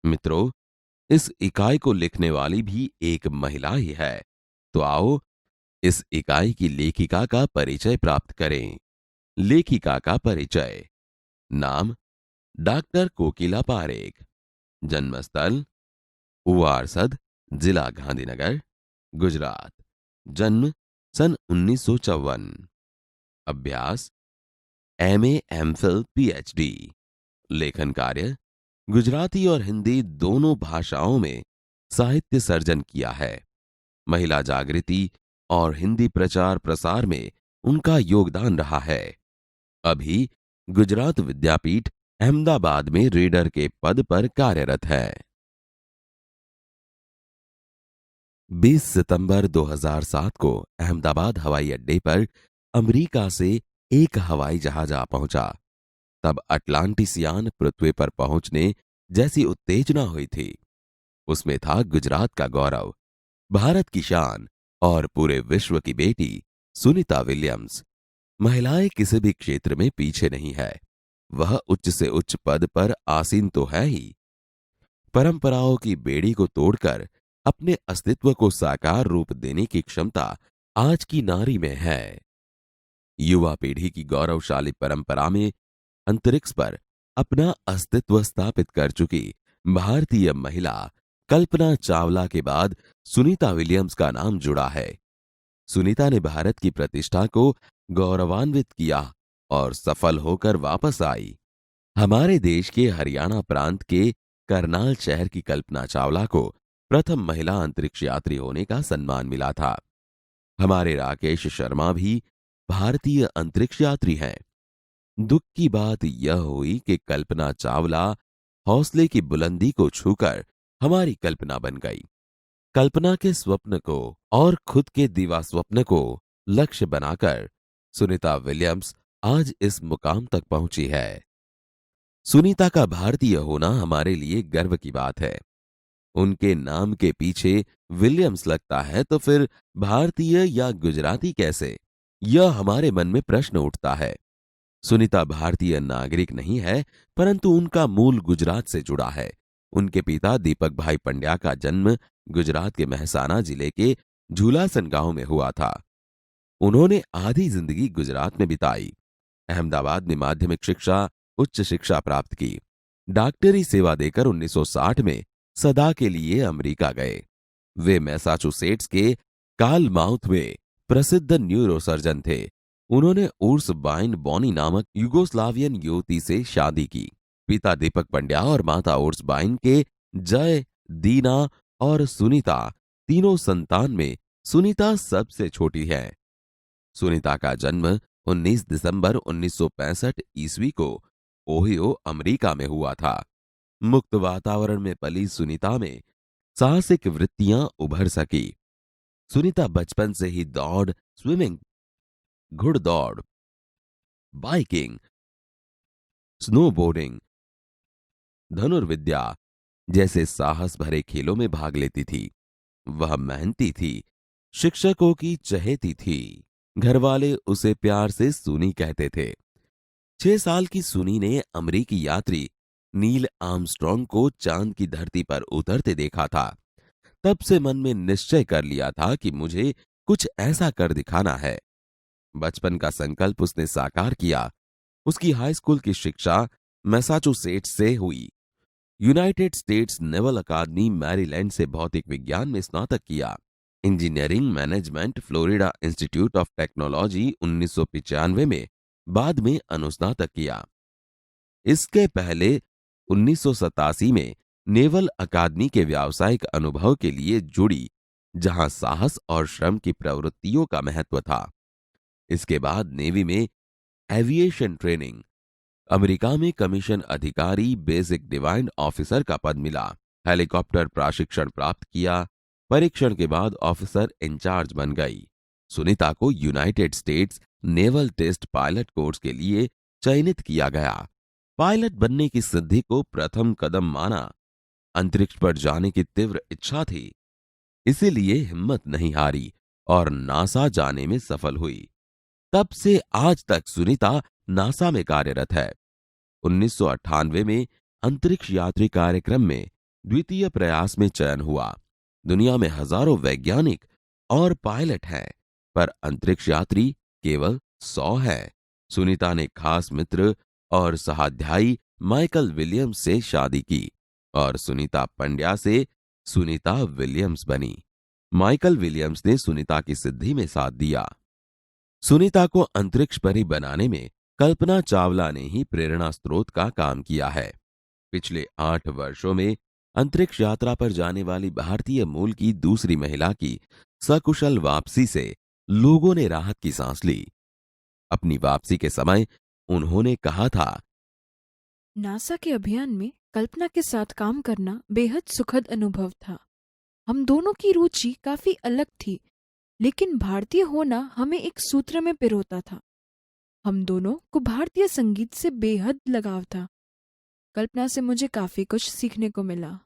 मित्रों, इस इकाई को लिखने वाली भी एक महिला ही है। तो आओ इस इकाई की लेखिका का परिचय प्राप्त करें। लेखिका का परिचय। नाम डॉक्टर कोकिला पारेख। जन्मस्थल उवारसद, जिला गांधीनगर, गुजरात। जन्म सन 1954। अभ्यास एमए, एमफिल, पीएचडी। लेखन कार्य गुजराती और हिंदी दोनों भाषाओं में साहित्य सर्जन किया है। महिला जागृति और हिंदी प्रचार प्रसार में उनका योगदान रहा है। अभी गुजरात विद्यापीठ अहमदाबाद में रीडर के पद पर कार्यरत है। 20 सितंबर 2007 को अहमदाबाद हवाई अड्डे पर अमेरिका से एक हवाई जहाज आ पहुंचा। तब अटलांटिसियान पृथ्वी पर पहुंचने जैसी उत्तेजना हुई थी। उसमें था गुजरात का गौरव, भारत की शान और पूरे विश्व की बेटी सुनीता विलियम्स। महिलाएं किसी भी क्षेत्र में पीछे नहीं है। वह उच्च से उच्च पद पर आसीन तो है ही, परंपराओं की बेड़ी को तोड़कर अपने अस्तित्व को साकार रूप देने की क्षमता आज की नारी में है। युवा पीढ़ी की गौरवशाली परंपरा में अंतरिक्ष पर अपना अस्तित्व स्थापित कर चुकी भारतीय महिला कल्पना चावला के बाद सुनीता विलियम्स का नाम जुड़ा है। सुनीता ने भारत की प्रतिष्ठा को गौरवान्वित किया और सफल होकर वापस आई। हमारे देश के हरियाणा प्रांत के करनाल शहर की कल्पना चावला को प्रथम महिला अंतरिक्ष यात्री होने का सम्मान मिला था। हमारे राकेश शर्मा भी भारतीय अंतरिक्ष यात्री हैं। दुख की बात यह हुई कि कल्पना चावला हौसले की बुलंदी को छूकर हमारी कल्पना बन गई। कल्पना के स्वप्न को और खुद के दीवा स्वप्न को लक्ष्य बनाकर सुनीता विलियम्स आज इस मुकाम तक पहुंची है। सुनीता का भारतीय होना हमारे लिए गर्व की बात है। उनके नाम के पीछे विलियम्स लगता है तो फिर भारतीय या गुजराती कैसे? यह हमारे मन में प्रश्न उठता है। सुनीता भारतीय नागरिक नहीं है, परंतु उनका मूल गुजरात से जुड़ा है। उनके पिता दीपक भाई पंड्या का जन्म गुजरात के महसाना जिले के झूलासन गांव में हुआ था। उन्होंने आधी जिंदगी गुजरात में बिताई। अहमदाबाद में माध्यमिक शिक्षा, उच्च शिक्षा प्राप्त की। डॉक्टरी सेवा देकर 1960 में सदा के लिए अमेरिका गए। वे मैसाचुसेट्स के कार्लमाउथ में प्रसिद्ध न्यूरोसर्जन थे। उन्होंने उर्स बाइन बॉनी नामक युगोस्लावियन युवती से शादी की। पिता दीपक पंड्या और माता उर्स बाइन के जय, दीना और सुनीता तीनों संतान में सुनीता सबसे छोटी है। सुनीता का जन्म 19 दिसंबर 1965 ईस्वी को ओहियो, अमेरिका में हुआ था। मुक्त वातावरण में पली सुनीता में साहसिक वृत्तियां उभर सकी। सुनीता बचपन से ही दौड़, स्विमिंग, घुड़दौड़, बाइकिंग, स्नोबोर्डिंग, धनुर्विद्या जैसे साहस भरे खेलों में भाग लेती थी। वह मेहनती थी, शिक्षकों की चहेती थी। घरवाले उसे प्यार से सुनी कहते थे। 6 साल की सुनी ने अमेरिकी यात्री नील आर्मस्ट्रॉन्ग को चांद की धरती पर उतरते देखा था। तब से मन में निश्चय कर लिया था कि मुझे कुछ ऐसा कर दिखाना है। बचपन का संकल्प उसने साकार किया। उसकी हाई स्कूल की शिक्षा मैसाचुसेट्स से हुई। यूनाइटेड स्टेट्स नेवल अकादमी मैरीलैंड से भौतिक विज्ञान में स्नातक किया। Engineering management Florida institute of technology 1995 में बाद में अनुस्नातक किया। इसके पहले 1987 में नेवल अकादमी के व्यावसायिक अनुभव के लिए जुड़ी, जहां साहस और श्रम की प्रवृत्तियों का महत्व था। इसके बाद नेवी में एविएशन ट्रेनिंग, अमेरिका में कमीशन अधिकारी बेसिक डिवाइन ऑफिसर का पद मिला। हेलीकॉप्टर प्रशिक्षण प्राप्त किया। परीक्षण के बाद ऑफिसर इंचार्ज बन गई। सुनीता को United States naval test pilot course के लिए चयनित किया गया। पायलट बनने की सिद्धि को प्रथम कदम माना। अंतरिक्ष पर जाने की तीव्र इच्छा थी, इसीलिए हिम्मत नहीं हारी और नासा जाने में सफल हुई। तब से आज तक सुनीता नासा में कार्यरत है। 1998 में अंतरिक्ष यात्री कार्यक्रम में द्वितीय प्रयास में चयन हुआ। दुनिया में हजारों वैज्ञानिक और पायलट हैं, पर अंतरिक्ष यात्री केवल 100 है। सुनीता ने खास मित्र और सहाध्यायी माइकल विलियम्स से शादी की और सुनीता पंड्या से सुनीता विलियम्स बनी। माइकल विलियम्स ने सुनीता की सिद्धि में साथ दिया। सुनीता को अंतरिक्ष परी बनाने में कल्पना चावला ने ही प्रेरणा स्रोत का काम किया है। पिछले 8 वर्षों में अंतरिक्ष यात्रा पर जाने वाली भारतीय मूल की दूसरी महिला की सकुशल वापसी से लोगों ने राहत की सांस ली। अपनी वापसी के समय उन्होंने कहा था, नासा के अभियान में कल्पना के साथ काम करना बेहद सुखद अनुभव था। हम दोनों की रुचि काफी अलग थी, लेकिन भारतीय होना हमें एक सूत्र में पिरोता था। हम दोनों को भारतीय संगीत से बेहद लगाव था। कल्पना से मुझे काफी कुछ सीखने को मिला।